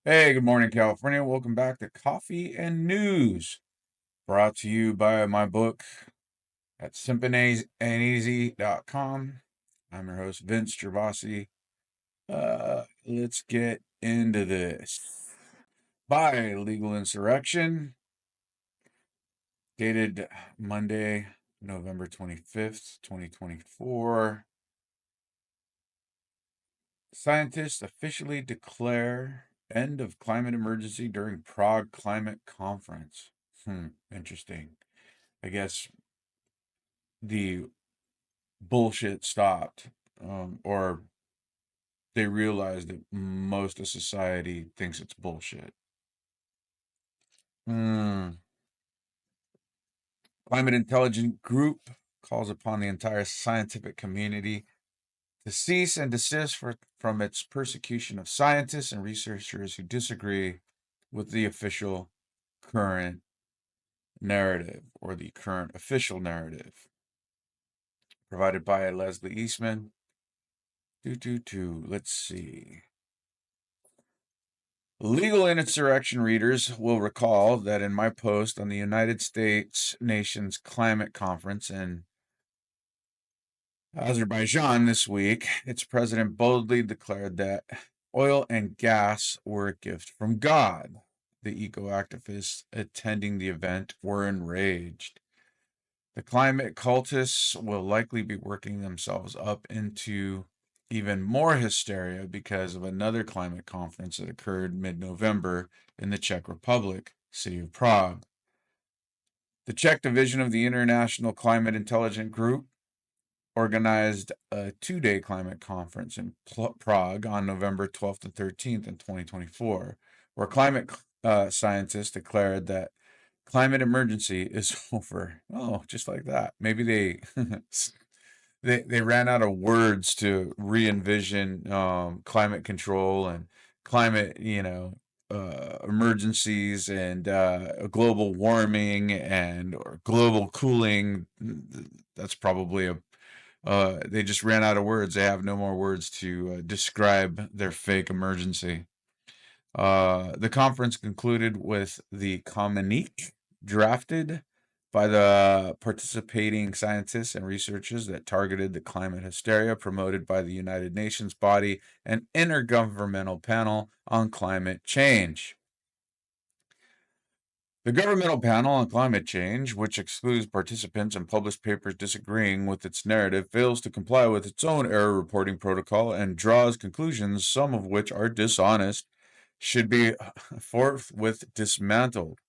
Hey, good morning, California. Welcome back to Coffee and News, brought to you by my book at simpleandeasy.com. I'm your host, Vince Gervasi. Let's get into this. By legal insurrection, dated Monday, November 25th, 2024. Scientists officially declare end of climate emergency during Prague climate conference. Interesting. I guess the bullshit stopped, or they realized that most of society thinks it's bullshit. Hmm. Climate Intelligence Group calls upon the entire scientific community to cease and desist from its persecution of scientists and researchers who disagree with the official current narrative or the current official narrative provided by Leslie Eastman. Let's see. Legal insurrection readers will recall that in my post on the United States Nations Climate Conference in Azerbaijan this week, its president boldly declared that oil and gas were a gift from God. The eco activists attending the event were enraged. The climate cultists will likely be working themselves up into even more hysteria because of another climate conference that occurred mid-November in the Czech Republic, city of Prague. The Czech division of the International Climate Intelligence Group organized a two-day climate conference in Prague on November 12th and 13th in 2024, where climate scientists declared that climate emergency is over. Oh, just like that. Maybe they they ran out of words to re-envision climate control and climate, emergencies and global warming and or global cooling. That's probably a they just ran out of words. They have no more words to describe their fake emergency. The conference concluded with the communique drafted by the participating scientists and researchers that targeted the climate hysteria promoted by the United Nations body and Intergovernmental Panel on Climate Change. The Governmental Panel on Climate Change, which excludes participants and published papers disagreeing with its narrative, fails to comply with its own error reporting protocol and draws conclusions, some of which are dishonest, should be forthwith dismantled.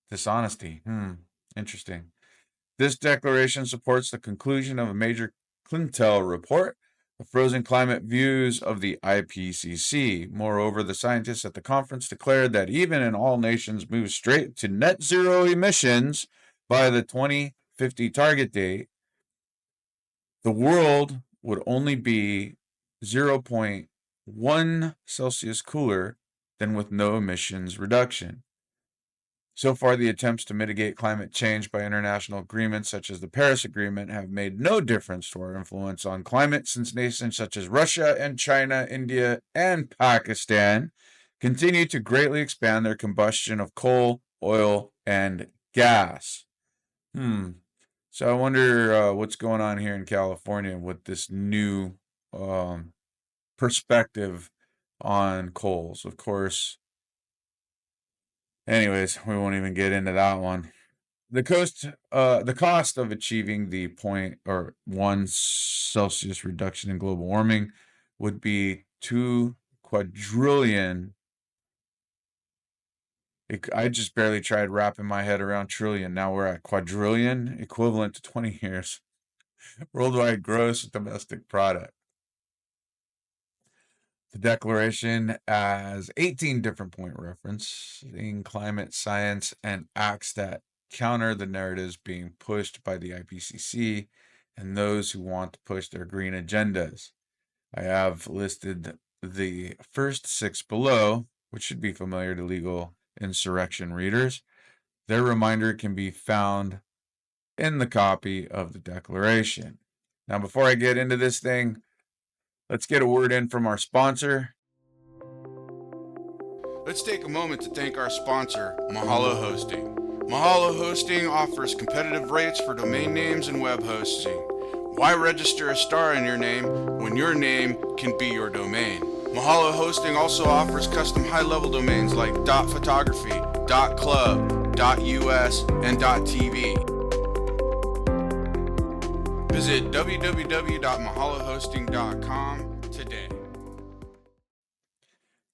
Dishonesty. Interesting. This declaration supports the conclusion of a major Clintel report, the frozen climate views of the IPCC. Moreover, the scientists at the conference declared that even in all nations move straight to net zero emissions by the 2050 target date, the world would only be 0.1 Celsius cooler than with no emissions reduction. So far, the attempts to mitigate climate change by international agreements such as the Paris Agreement have made no difference to our influence on climate, since nations such as Russia and China, India, and Pakistan continue to greatly expand their combustion of coal, oil, and gas. So I wonder what's going on here in California with this new perspective on coals. Of course, anyways, we won't even get into that one. The cost of achieving the 0.1 Celsius reduction in global warming would be 2 quadrillion. I just barely tried wrapping my head around trillion. Now we're at quadrillion, equivalent to 20 years. Worldwide gross domestic product. The declaration has 18 different point referencing climate science and acts that counter the narratives being pushed by the IPCC and those who want to push their green agendas. I have listed the first six below, which should be familiar to legal insurrection readers. Their reminder can be found in the copy of the declaration. Now, before I get into this thing, let's get a word in from our sponsor. Let's take a moment to thank our sponsor, Mahalo Hosting. Mahalo Hosting offers competitive rates for domain names and web hosting. Why register a star in your name when your name can be your domain? Mahalo Hosting also offers custom high-level domains like .photography, .club, .us, and .tv. Visit www.mahalohosting.com today.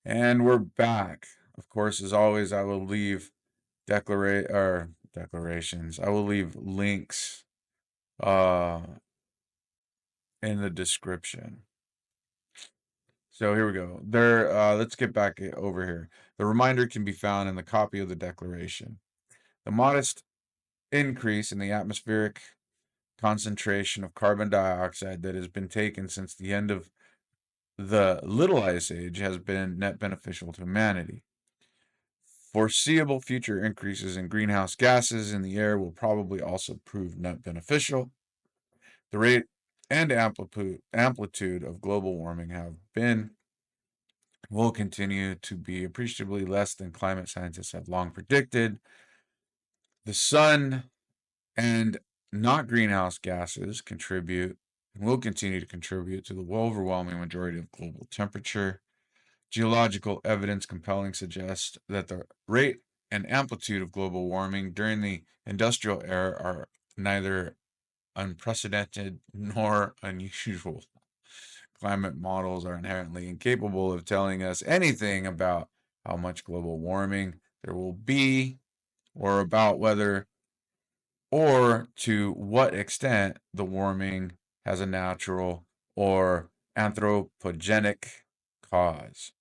And we're back. Of course, as always, I will leave declarations. I will leave links uh in the description. So here we go. Let's get back over here. The reminder can be found in the copy of the declaration. The modest increase in the atmospheric concentration of carbon dioxide that has been taken since the end of the Little Ice Age has been net beneficial to humanity. Foreseeable future increases in greenhouse gases in the air will probably also prove net beneficial. The rate and amplitude of global warming will continue to be appreciably less than climate scientists have long predicted. The sun and not greenhouse gases contribute and will continue to contribute to the overwhelming majority of global temperature. Geological evidence compelling suggests that the rate and amplitude of global warming during the industrial era are neither unprecedented nor unusual. Climate models are inherently incapable of telling us anything about how much global warming there will be, or about whether or to what extent the warming has a natural or anthropogenic cause.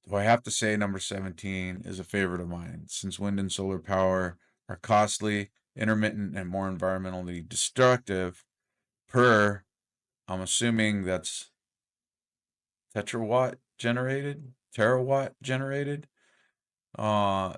Though I have to say, number 17 is a favorite of mine, since wind and solar power are costly, intermittent, and more environmentally destructive per, I'm assuming that's terawatt generated,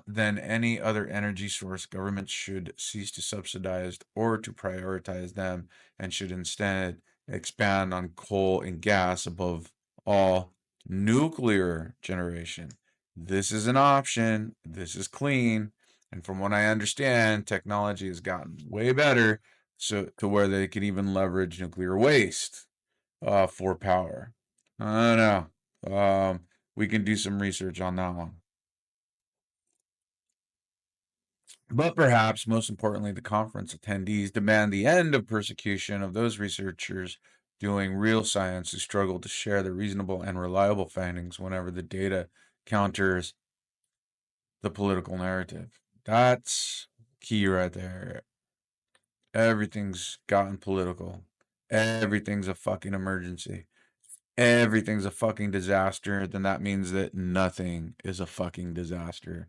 than any other energy source. Governments should cease to subsidize or to prioritize them and should instead expand on coal and gas above all nuclear generation. This is an option. This is clean. And from what I understand, technology has gotten way better so to where they could even leverage nuclear waste for power. I don't know. We can do some research on that one. But perhaps most importantly, the conference attendees demand the end of persecution of those researchers doing real science who struggle to share the reasonable and reliable findings whenever the data counters the political narrative. That's key right there. Everything's gotten political. Everything's a fucking emergency. Everything's a fucking disaster. Then that means that nothing is a fucking disaster.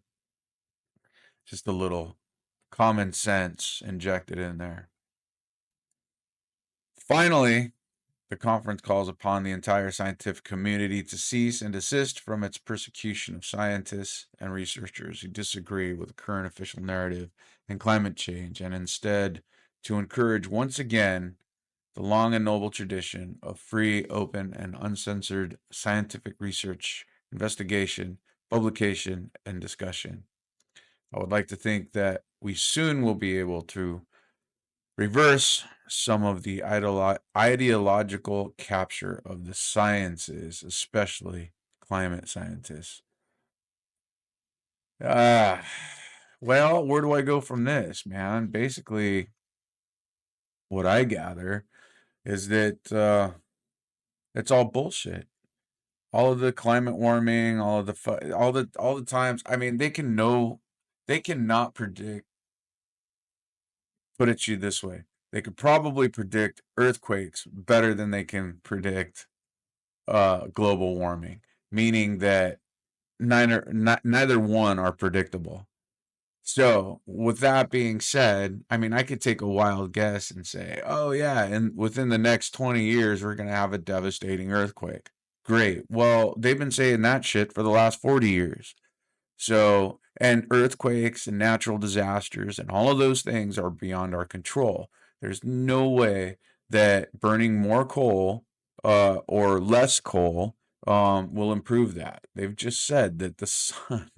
Just a little common sense injected in there. Finally, the conference calls upon the entire scientific community to cease and desist from its persecution of scientists and researchers who disagree with the current official narrative and climate change, and instead to encourage once again the long and noble tradition of free, open, and uncensored scientific research, investigation, publication, and discussion. I would like to think that we soon will be able to reverse some of the ideological capture of the sciences, especially climate scientists. Ah, well, where do I go from this, man? Basically, what I gather is that it's all bullshit. All of the climate warming, all of the all the times. I mean, they cannot predict. Put it to you this way: they could probably predict earthquakes better than they can predict global warming, meaning that neither one are predictable. So, with that being said, I mean, I could take a wild guess and say, oh, yeah, and within the next 20 years, we're going to have a devastating earthquake. Great. Well, they've been saying that shit for the last 40 years. So, and earthquakes and natural disasters and all of those things are beyond our control. There's no way that burning more coal or less coal will improve that. They've just said that the sun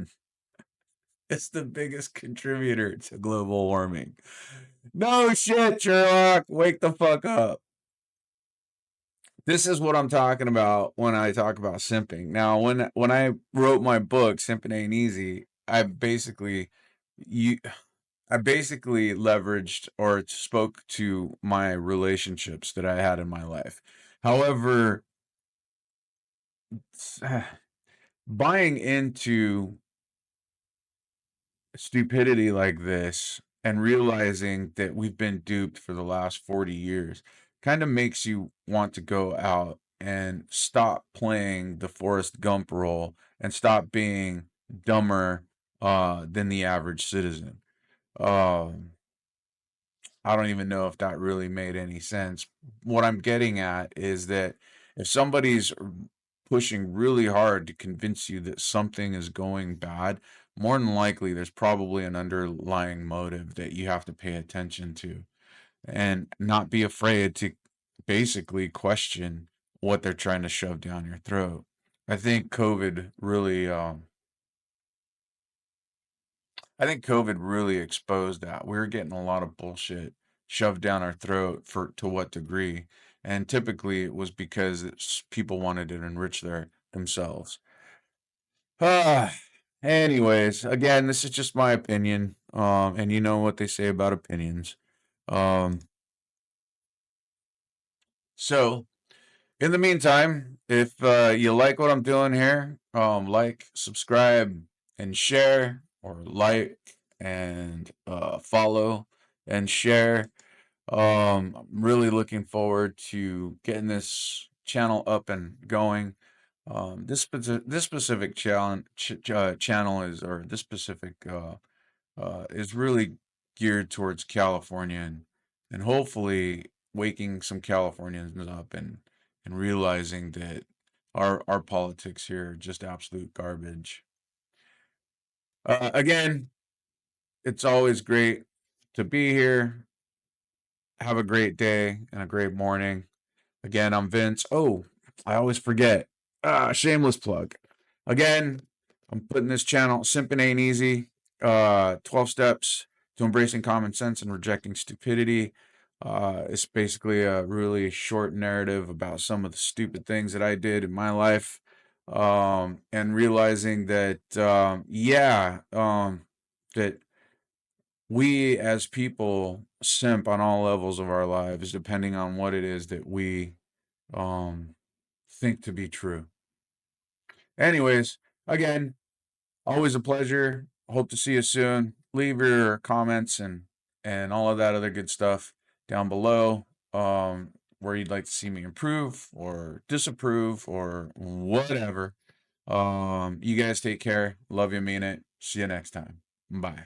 is the biggest contributor to global warming. No shit, Sherlock. Wake the fuck up. This is what I'm talking about when I talk about simping. Now, when I wrote my book, Simping Ain't Easy, you I basically leveraged or spoke to my relationships that I had in my life. However, buying into stupidity like this and realizing that we've been duped for the last 40 years kind of makes you want to go out and stop playing the Forrest Gump role and stop being dumber than the average citizen. Um, I don't even know if that really made any sense. What I'm getting at is that if somebody's pushing really hard to convince you that something is going bad, more than likely there's probably an underlying motive that you have to pay attention to and not be afraid to basically question what they're trying to shove down your throat. I think COVID really I think COVID really exposed that. We were getting a lot of bullshit shoved down our throat for to what degree, and typically it was because people wanted to enrich themselves. Ah, anyways, again, this is just my opinion, and you know what they say about opinions. Um, so in the meantime, if you like what I'm doing here, like, subscribe, and share, or like and follow and share. I'm really looking forward to getting this channel up and going. This specific channel is, or this specific is really geared towards California, and hopefully waking some Californians up and realizing that our politics here are just absolute garbage. Again, it's always great to be here. Have a great day and a great morning. Again, I'm Vince. Oh, I always forget. Shameless plug. Again, I'm putting this channel, Simpin' Ain't Easy, 12 steps to embracing common sense and rejecting stupidity. It's basically a really short narrative about some of the stupid things that I did in my life. And realizing that, that we as people simp on all levels of our lives, depending on what it is that we um, think to be true. Anyways, again, always a pleasure. Hope to see you soon. Leave your comments and all of that other good stuff down below. Where you'd like to see me improve or disapprove or whatever. You guys take care. Love you, mean it. See you next time. Bye.